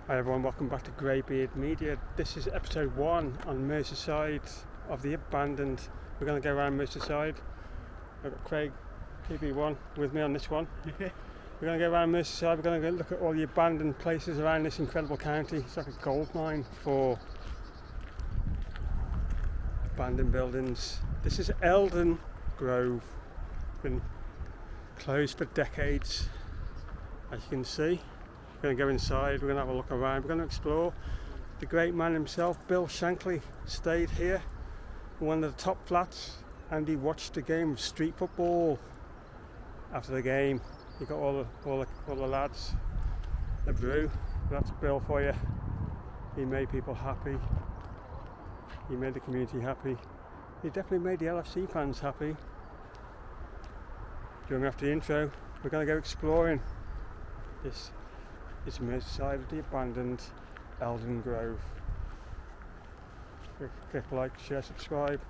Hi everyone, welcome back to GreyBeard Media. This is episode 1 on Merseyside of the abandoned. We're going to go around Merseyside. I've got Craig, TB1, with me on this one. We're going to go around Merseyside. We're going to go look at all the abandoned places around this incredible county. It's like a gold mine for abandoned buildings. This is Eldon Grove. Been closed for decades, as you can see. We're going to go inside, we're going to have a look around, we're going to explore. The great man himself, Bill Shankly, stayed here in one of the top flats, and he watched a game of street football. After the game, he got all the lads a brew. That's Bill for you. He made people happy. He made the community happy. He definitely made the LFC fans happy. During after the intro, we're going to go exploring this. It's Merseyside of the abandoned Eldon Grove. Click like, share, subscribe.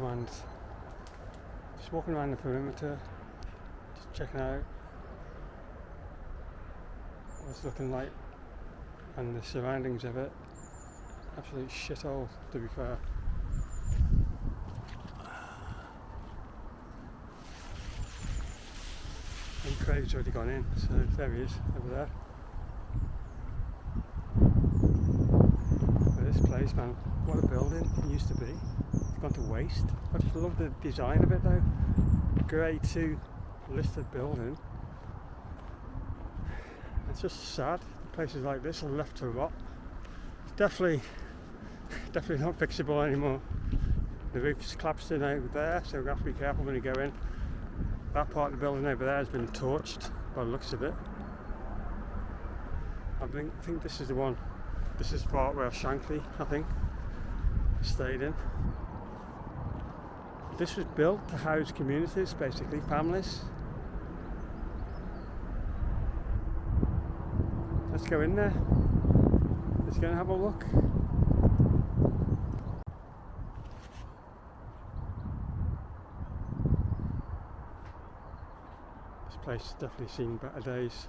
And just walking around the perimeter, just checking out what it's looking like and the surroundings of it. Absolute shithole, to be fair. And Craig's already gone in, so there he is, over there. But this place, man, what a building it used to be. Gone to waste. I just love the design of it though. Grade 2 listed building. It's just sad. Places like this are left to rot. It's definitely not fixable anymore. The roof's collapsed in over there, so we have to be careful when you go in. That part of the building over there has been torched by the looks of it. I think this is the one. This is the part where Shankly, I think, stayed in. This was built to house communities, basically, families. Let's go in there. Let's go and have a look. This place has definitely seen better days.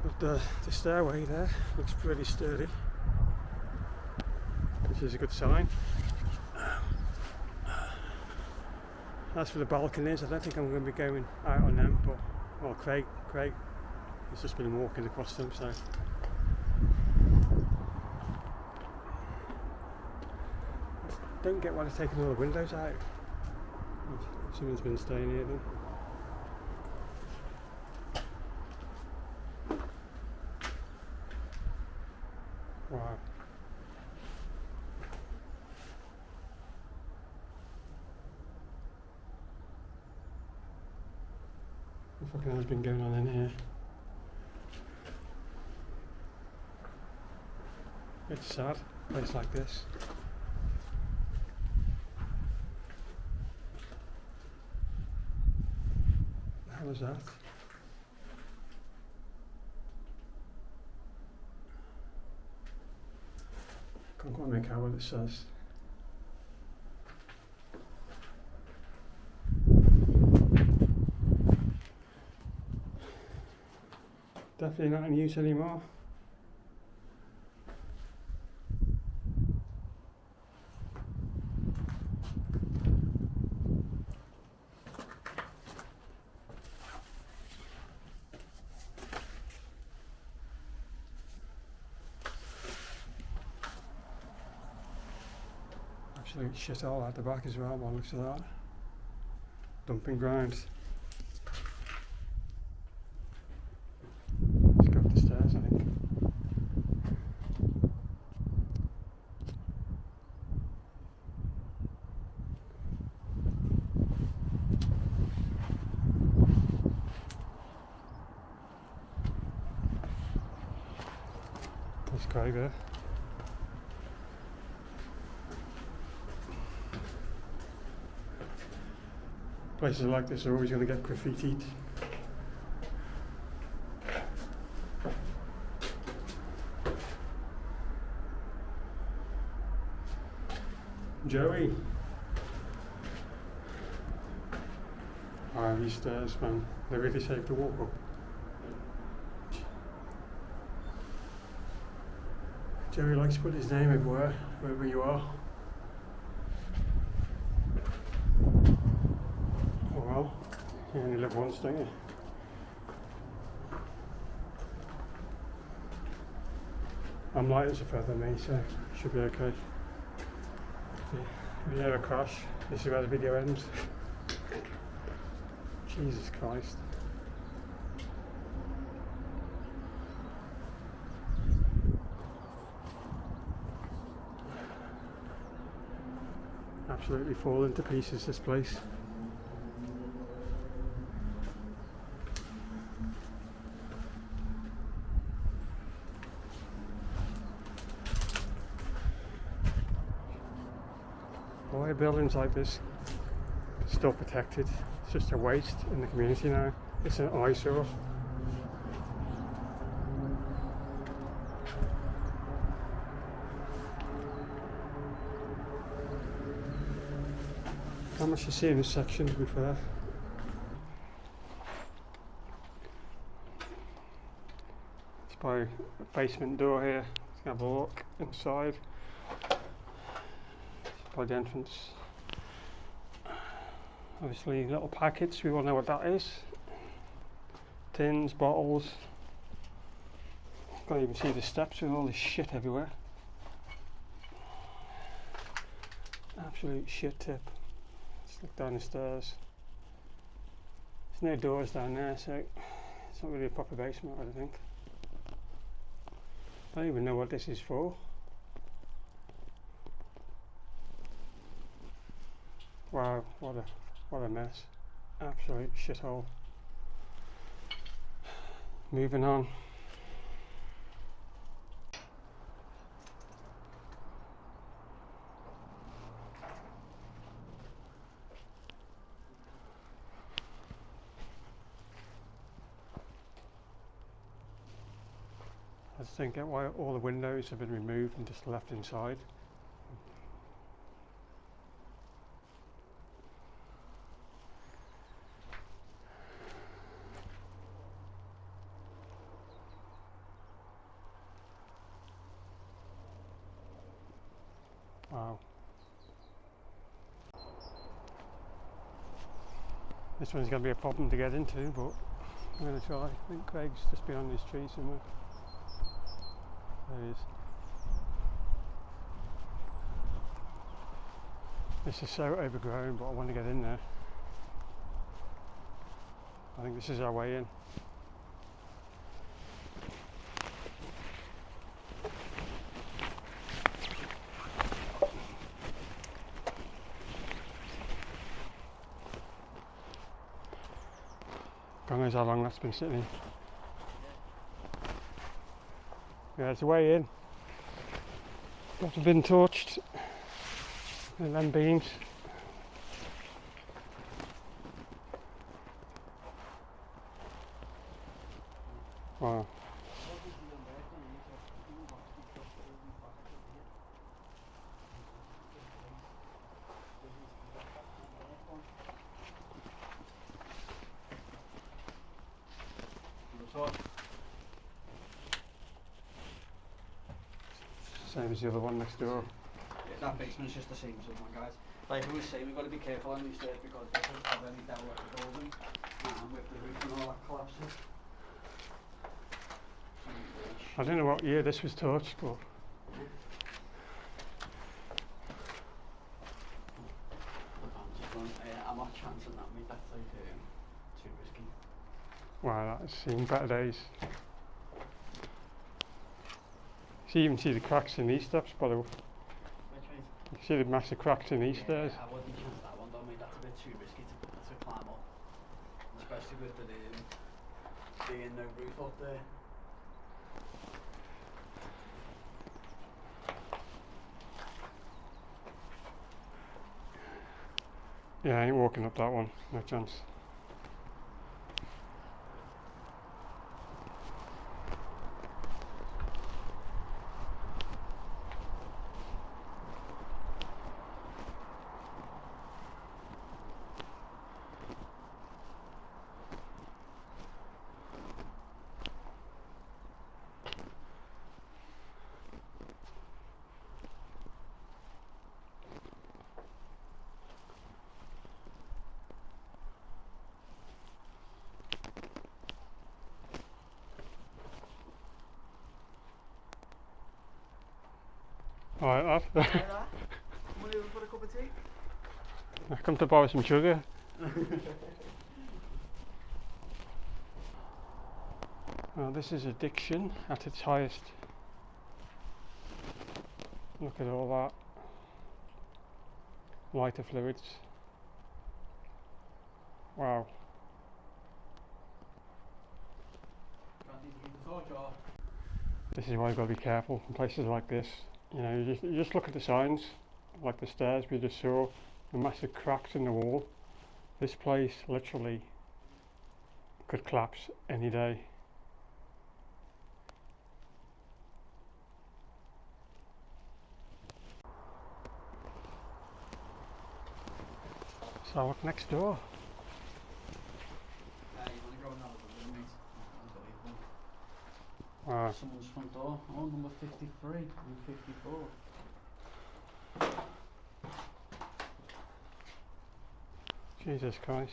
But the stairway there looks pretty sturdy, which is a good sign. As for the balconies, I don't think I'm going to be going out on them, but, well, Craig has just been walking across them, so. I don't get why they're taking all the windows out. Someone's been staying here then. Wow. What fucking hell's been going on in here? It's sad, a place like this. How was that? Can't quite make out what it says. Definitely not in use anymore. Absolute shit all at the back as well, by the looks of that. Dumping ground. Let's go up the stairs, I think. There's GreyBeard. Places like this are always going to get graffitied. Joey. Ah, these stairs, man, they're really safe to walk up. Joey likes to put his name everywhere, wherever you are. Oh well, you only live once, don't you? I'm light as a feather, me, so should be okay. If you hear a crash, this is where the video ends. Jesus Christ. Absolutely falling to pieces, this place. Why are buildings like this still protected? It's just a waste in the community now. It's an eyesore. How much you see in this section, to be fair. It's by a basement door here. Let's have a look inside. By the entrance. Obviously little packets, we all know what that is. Tins, bottles. Can't even see the steps with all this shit everywhere. Absolute shit tip. Let's look down the stairs. There's no doors down there, so it's not really a proper basement, I don't think. I don't even know what this is for. Wow, what a mess. Absolute shithole. Moving on. I just don't get why all the windows have been removed and just left inside. Wow. This one's going to be a problem to get into, but I'm going to try. I think Craig's just behind this tree somewhere. There he is. This is so overgrown, but I want to get in there. I think this is our way in. God knows how long that's been sitting in. Yeah, it's a way in. Got the bin torched and then beams. Wow. Same as the other one next door. Yeah, that basement's just the same as the other one, guys. Like I was saying, we've got to be careful on these stairs because this is already down with the building and with the roof and all that collapses. I don't know what year this was torched, but I'm not chancing that, mate. That's like too risky. wow, that's seen better days. You even see the cracks in these steps, by the way. Which way? You can see the massive cracks in these stairs. I wouldn't chance that one though, mate. That's a bit too risky to climb up. Especially with the being no roof up there. Yeah, I ain't walking up that one, no chance. Alright, lad. Want to put a cup of tea? I come to borrow some sugar. Well, this is addiction at its highest. Look at all that. Lighter fluids. Wow. This is why you've got to be careful in places like this. You know, you just look at the signs, like the stairs we just saw, the massive cracks in the wall. This place literally could collapse any day. So look next door. You want to go another room, mate? Unbelievable. Wow. Someone's front door. Oh, number 53 and 54. Jesus Christ.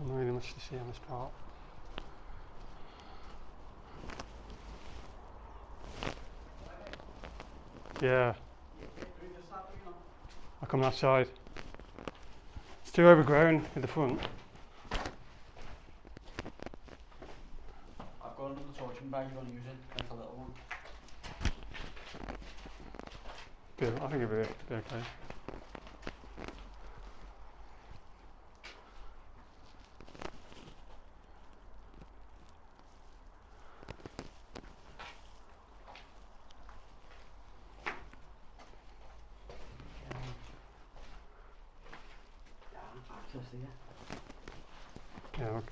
Not really much to see on this part. Yeah. I'll come that side. It's too overgrown at the front. I've got another torching bag. You want to use it? That's a little one. I think it'll be okay. Yeah, look,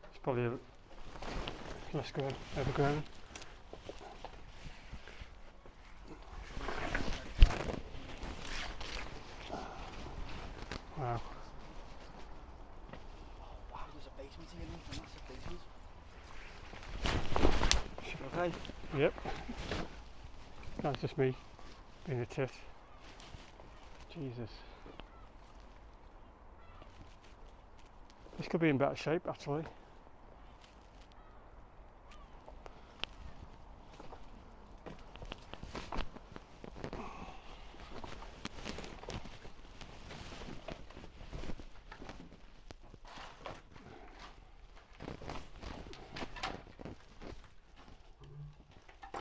it's probably a less good overgrown. Wow. Wow, there's a basement here, mate. A massive basement. Okay. Yep. That's just me being a tit. Jesus. This could be in better shape actually.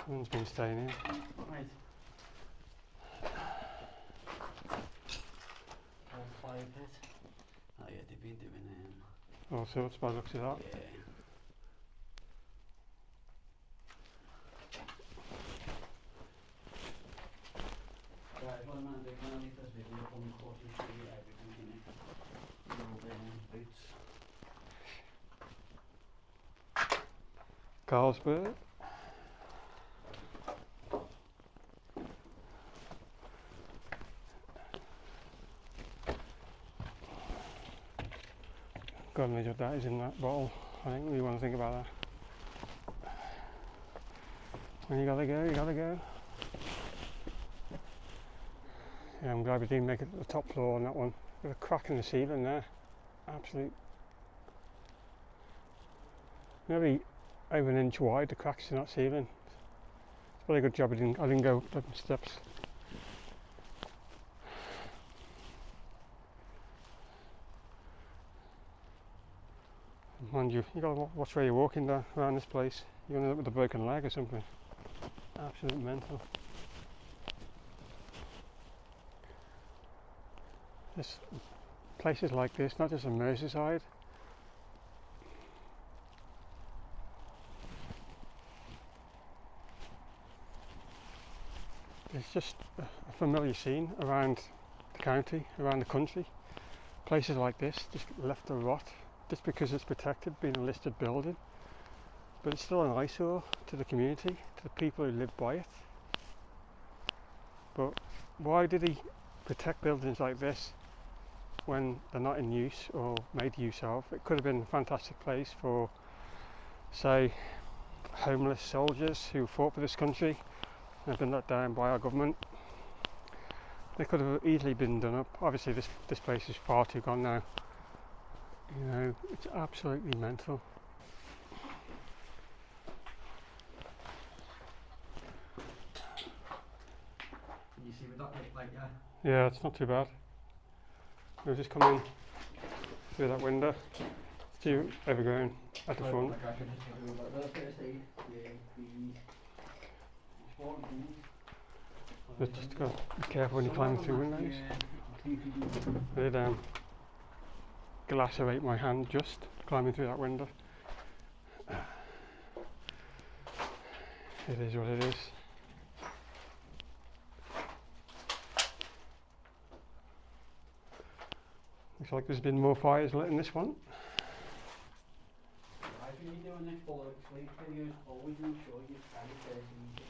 Someone's been staying in. Right. Old fire pit. Oh yeah, they've been doing All sorts by the looks of that. yeah. Guys, what I'm gonna do, I'm gonna leave this video up on the course and show you everything in it. Boots. Carlsberg. God knows what that is in that bottle. I think we want to think about that. When you gotta go, you gotta go. Yeah, I'm glad we didn't make it to the top floor on that one. There's a crack in the ceiling there. Absolute. Maybe over an inch wide, the cracks in that ceiling. It's a very good job I didn't go up the steps. Mind you, you gotta watch where you're walking there around this place. You're gonna end up with a broken leg or something. Absolute mental. There's places like this, not just in Merseyside. It's just a familiar scene around the county, around the country. Places like this just left to rot, just because it's protected, being a listed building. But it's still an eyesore to the community, to the people who live by it. But why did he protect buildings like this when they're not in use or made use of? It could have been a fantastic place for, say, homeless soldiers who fought for this country and have been let down by our government. They could have easily been done up. Obviously this place is far too gone now. You know, it's absolutely mental. Can you see with that like yeah? Yeah, it's not too bad. We'll just come in through that window. It's too overgrown at the front. Like I should just take a look at the first aid. Yeah, Just go be careful when you climb through windows. They lacerate my hand just climbing through that window. It is what it is. Looks like there's been more fires lit in this one. Right, when you're doing this full sleep videos, always make sure you carry first aid.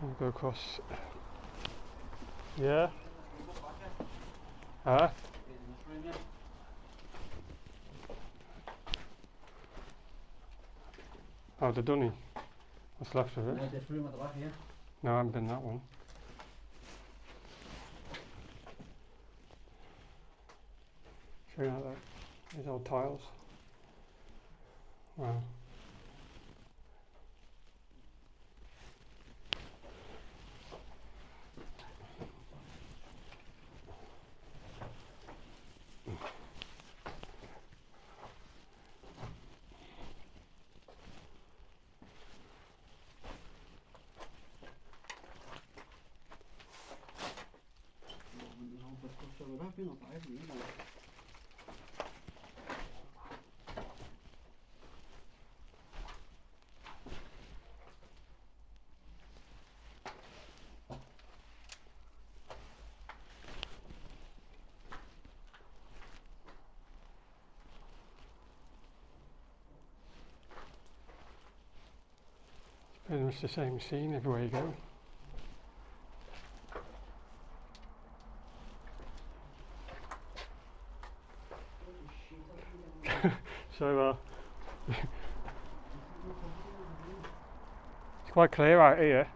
We'll go across. Yeah. Ah. Oh, the dunny. What's left of it? Yeah, this room at the back here. No, I haven't been that one. Check out that. These old tiles. Wow. Pretty much the same scene everywhere you go. So it's quite clear out here.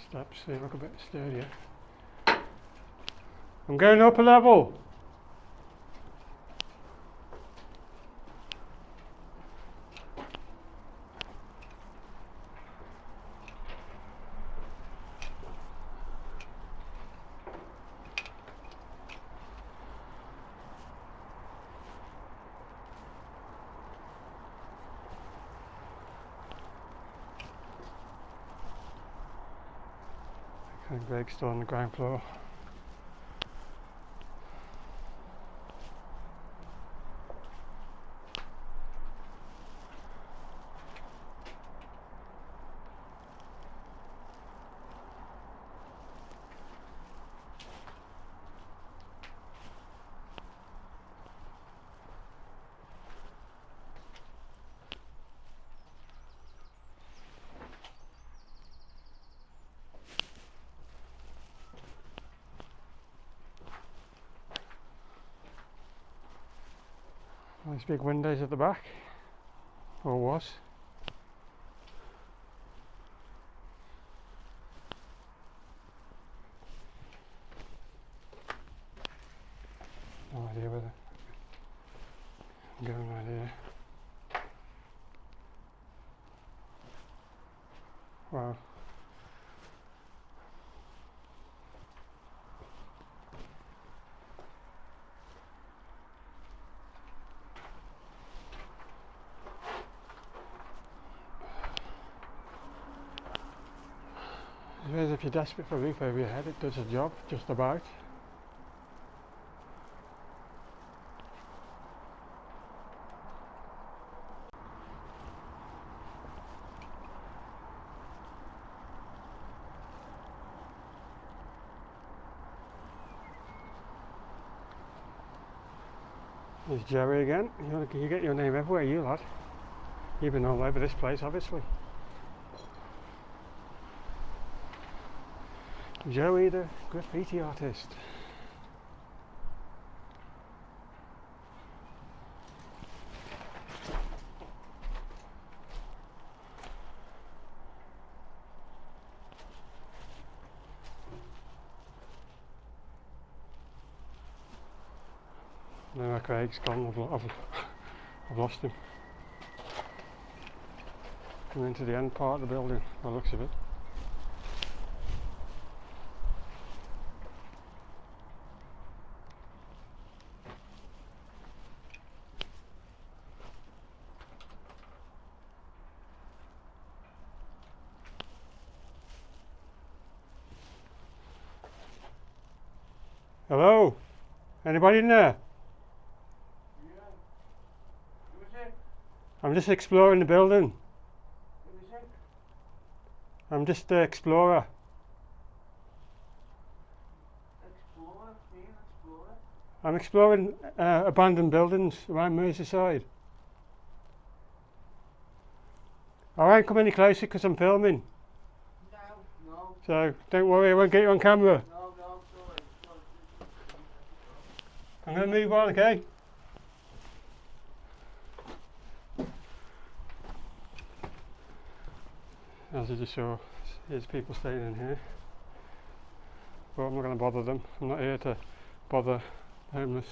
Steps, they look a bit sturdier. I'm going up a level. And Greg's still on the ground floor. Nice big windows at the back, or was. No idea whether I'm going right here. Wow. I suppose if you're desperate for a roof over your head, it does a job, just about. There's Jerry again. You get your name everywhere, you lad. You've been all over this place, obviously. Joey, the graffiti artist. No, Craig's gone. I've lost him. Coming into the end part of the building, by the looks of it. Hello? Anybody in there? Yeah. Who is it? I'm just exploring the building. Who is it? I'm just the explorer. Explorer? Me, an explorer? I'm exploring abandoned buildings around Merseyside. I won't come any closer because I'm filming. No. So don't worry, I won't get you on camera. No, sorry. I'm going to move on, okay? As you just saw, here's people staying in here. But I'm not going to bother them. I'm not here to bother homeless.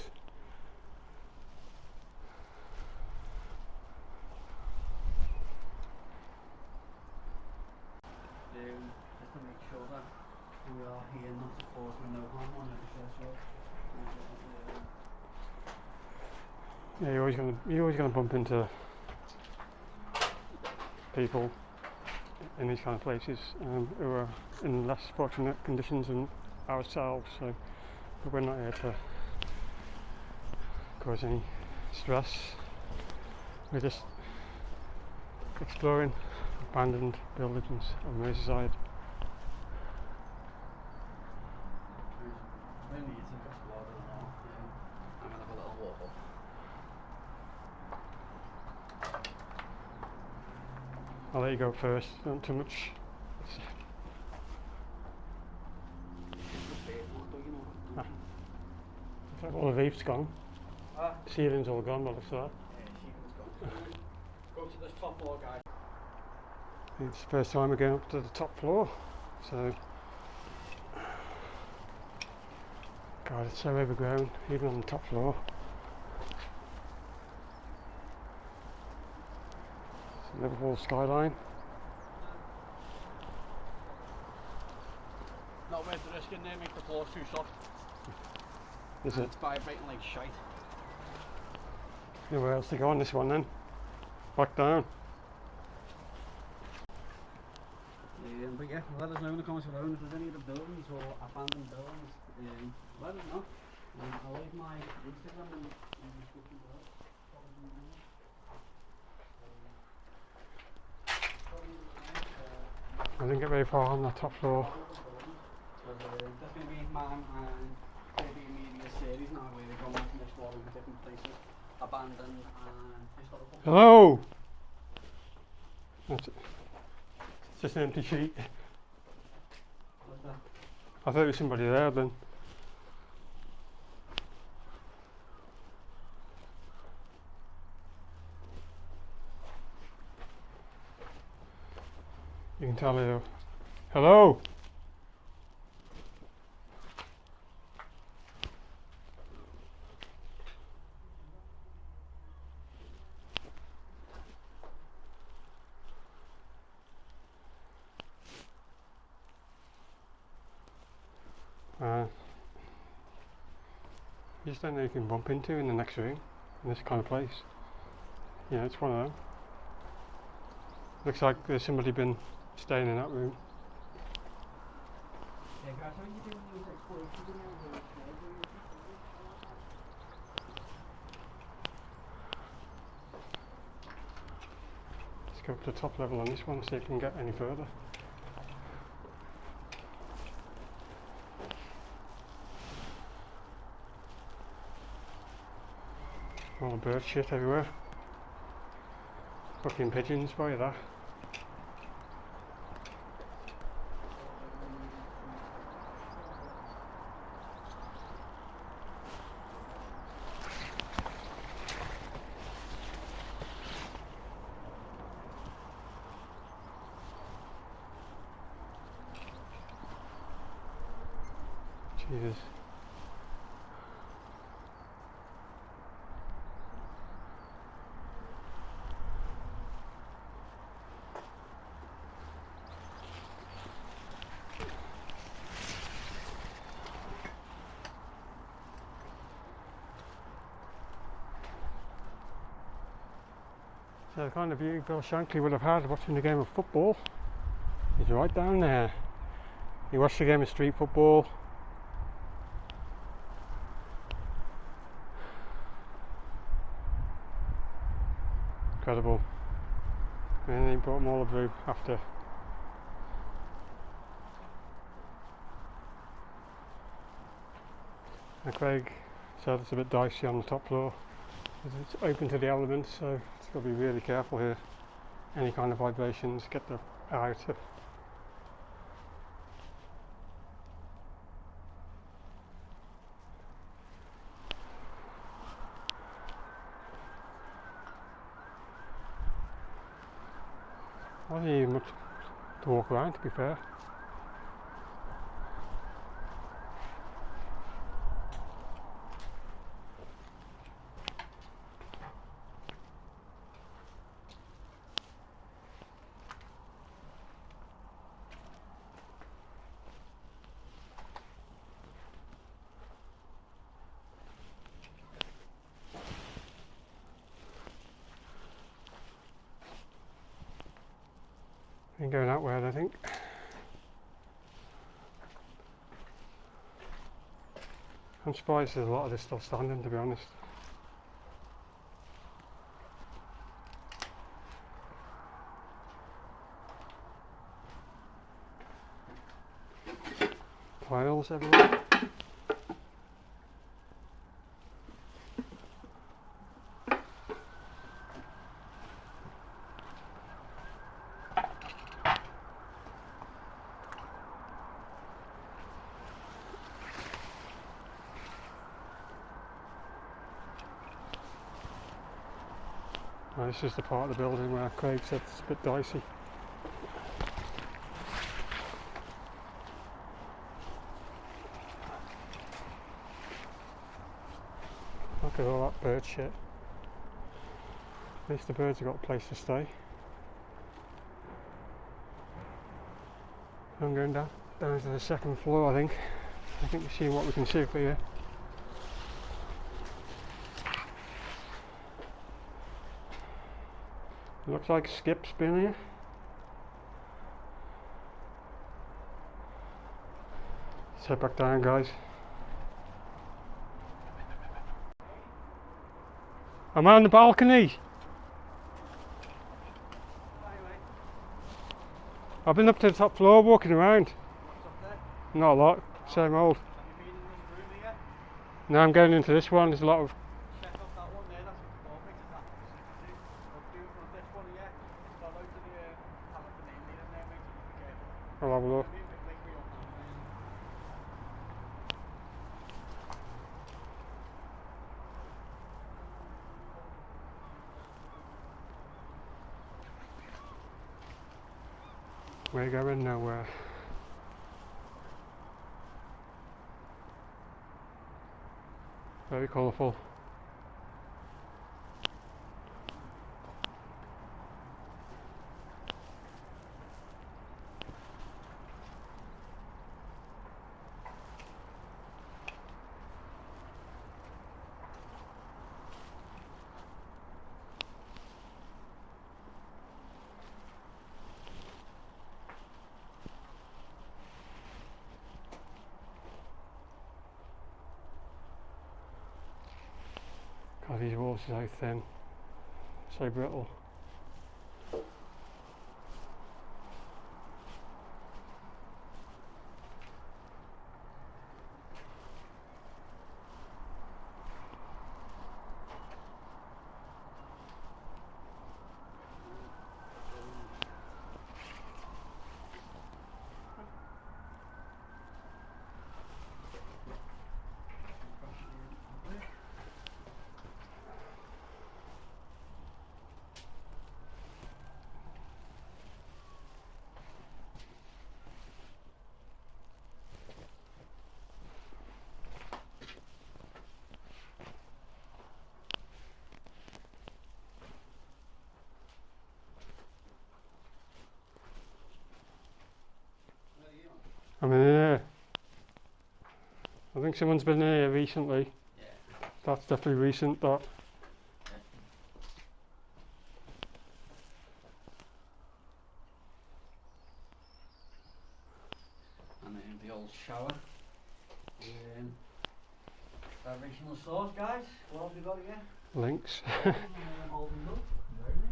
Just to make sure that we are here not to cause them no harm on it, Yeah, you're always going to bump into people in these kind of places who are in less fortunate conditions than ourselves. So, but we're not here to cause any stress. We're just exploring abandoned buildings on Merseyside. Maybe you think that's water or not. I'm going to have a little walk up. I'll let you go first, not too much. Looks like all the roof's gone. Ceiling's all gone, by the looks of that. Yeah, ceiling's gone. Go to this top floor, guys. It's the first time we're going up to the top floor, so God, it's so overgrown, even on the top floor. It's a Liverpool skyline. Not worth the risk in there, make the floors too soft. Is it? It's vibrating like shite. Nowhere else to go on this one then. Back down. But yeah, let us know in the comments below, and if there's any other buildings or abandoned buildings, let us know. I'll leave my Instagram in the description below. I didn't get very far on the top floor. That's going to be mine and maybe media series now where we're going to exploring different places, abandoned and historical. Hello! That's it. It's just an empty sheet. What's that? I thought there was somebody there then. You can tell me though. Hello! You just don't know who you can bump into in the next room, in this kind of place. Yeah, it's one of them. Looks like there's somebody been staying in that room. Yeah, guys, how are you doing these explorations in there? Let's go up to the top level on this one, see if we can get any further. All the bird shit everywhere. Fucking pigeons, by that. Jesus. So the kind of view Bill Shankly would have had watching the game of football is right down there. He watched the game of street football. Incredible. And then he brought them all through after. And Craig said it's a bit dicey on the top floor. It's open to the elements, so it's got to be really careful here. Any kind of vibrations, get them out. I don't even much to walk around, to be fair. Ain't going that way, I don't think. I'm surprised there's a lot of this still standing, to be honest. Tiles everywhere. Now, this is the part of the building where Craig said it's a bit dicey. Look at all that bird shit. At least the birds have got a place to stay. I'm going down to the second floor, I think. I think we've seen what we can see for here. It looks like Skip's been here. Let's head back down, guys. Am I on the balcony? I've been up to the top floor walking around. What's up there? Not a lot, same old. Have you been in this room here? Now I'm going into this one, there's a lot of... Check out that one there, that's perfect, is that? I'll do from this one here. It's got out to the Californian in there, mate, so be careful. I'll have a look. Maybe a bit like we all know. We're going nowhere. Very colourful. God, these walls are so thin, so brittle. I'm in here. I think someone's been here recently. Yeah. That's definitely recent, that. And then the old shower. The original source, guys. What have we got here? Links. Eldon. Very nice.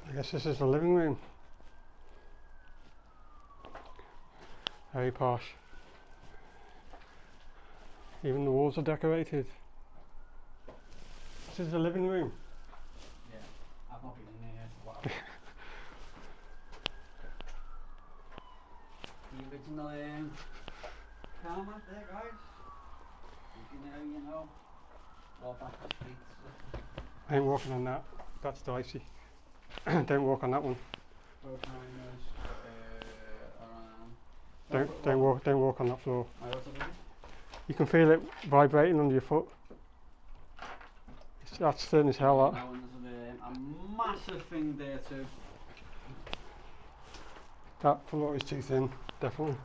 I guess this is the living room. Very posh. Even the walls are decorated. This is the living room. Yeah, I've not been in here for a while. The original car mat there, guys. If you know, walk back the streets. I ain't walking on that. That's dicey. Don't walk on that one. Both around. Don't walk on that floor. I also do. You can feel it vibrating under your foot. That's thin as hell. That. That one is a massive thing there too. That floor is too thin, definitely.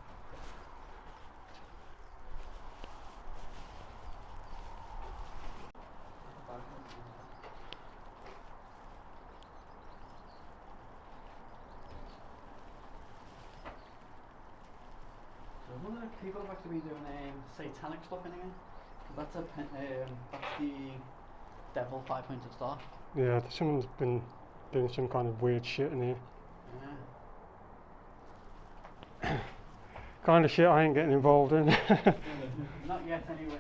So one of the people have actually been doing satanic stuff in here. That's the devil 5-pointed star. Yeah, someone's been doing some kind of weird shit in here. Yeah. Kind of shit I ain't getting involved in. Not yet, anyway.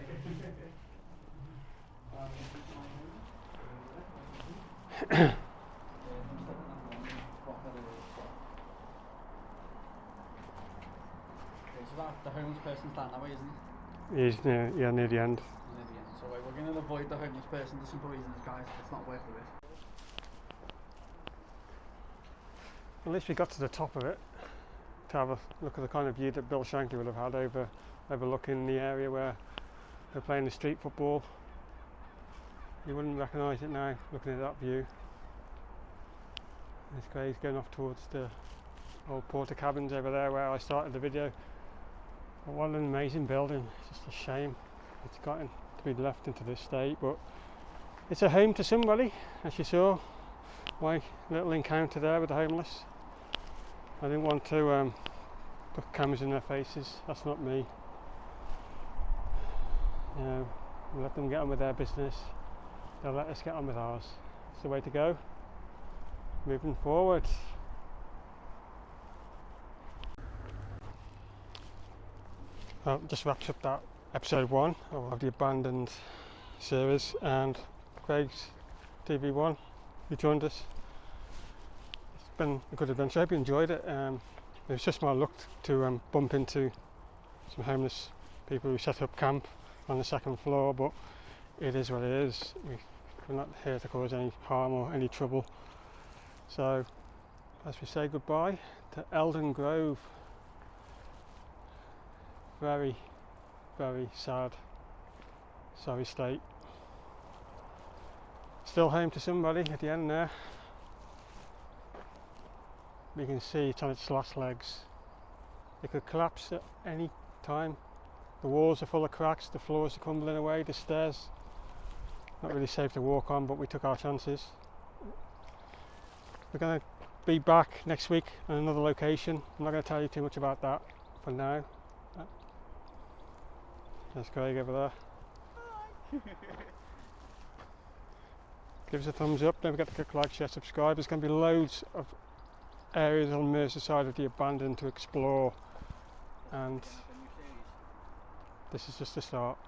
The homeless person's down that way, isn't he? He's near the end. Near the end. So we're going to avoid the homeless person. The simple reason is, guys, it's not worth it. At least we got to the top of it to have a look at the kind of view that Bill Shankly would have had overlooking the area where they're playing the street football. You wouldn't recognise it now, looking at that view. This guy's going off towards the old porter cabins over there where I started the video. But what an amazing building, it's just a shame it's gotten to be left into this state, but it's a home to somebody, as you saw my little encounter there with the homeless. I didn't want to put cameras in their faces, that's not me. You know, let them get on with their business, they'll let us get on with ours. It's the way to go, moving forward. Well, just wraps up that episode 1 of the Abandoned series, and Craig's TV1, you joined us. It's been a good adventure, I hope you enjoyed it. It was just my luck to bump into some homeless people who set up camp on the 2nd floor, but it is what it is. We're not here to cause any harm or any trouble. So as we say goodbye to Eldon Grove, very, very sad, sorry state. Still home to somebody at the end there. You can see it's on its last legs. It could collapse at any time. The walls are full of cracks, the floors are crumbling away, the stairs not really safe to walk on, but we took our chances. We're going to be back next week on another location. I'm not going to tell you too much about that for now. There's Craig over there. Hi. Give us a thumbs up, don't forget to click like, share, subscribe. There's going to be loads of areas on Merseyside of the abandoned to explore, and this is just the start.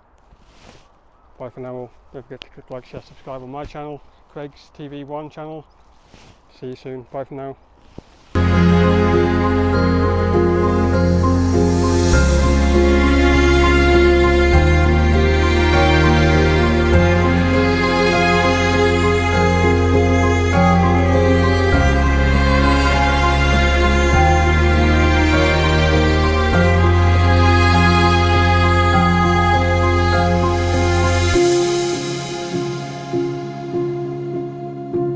Bye for now all. Don't forget to click like, share, subscribe on my channel, Craig's TV1 channel. See you soon. Bye for now.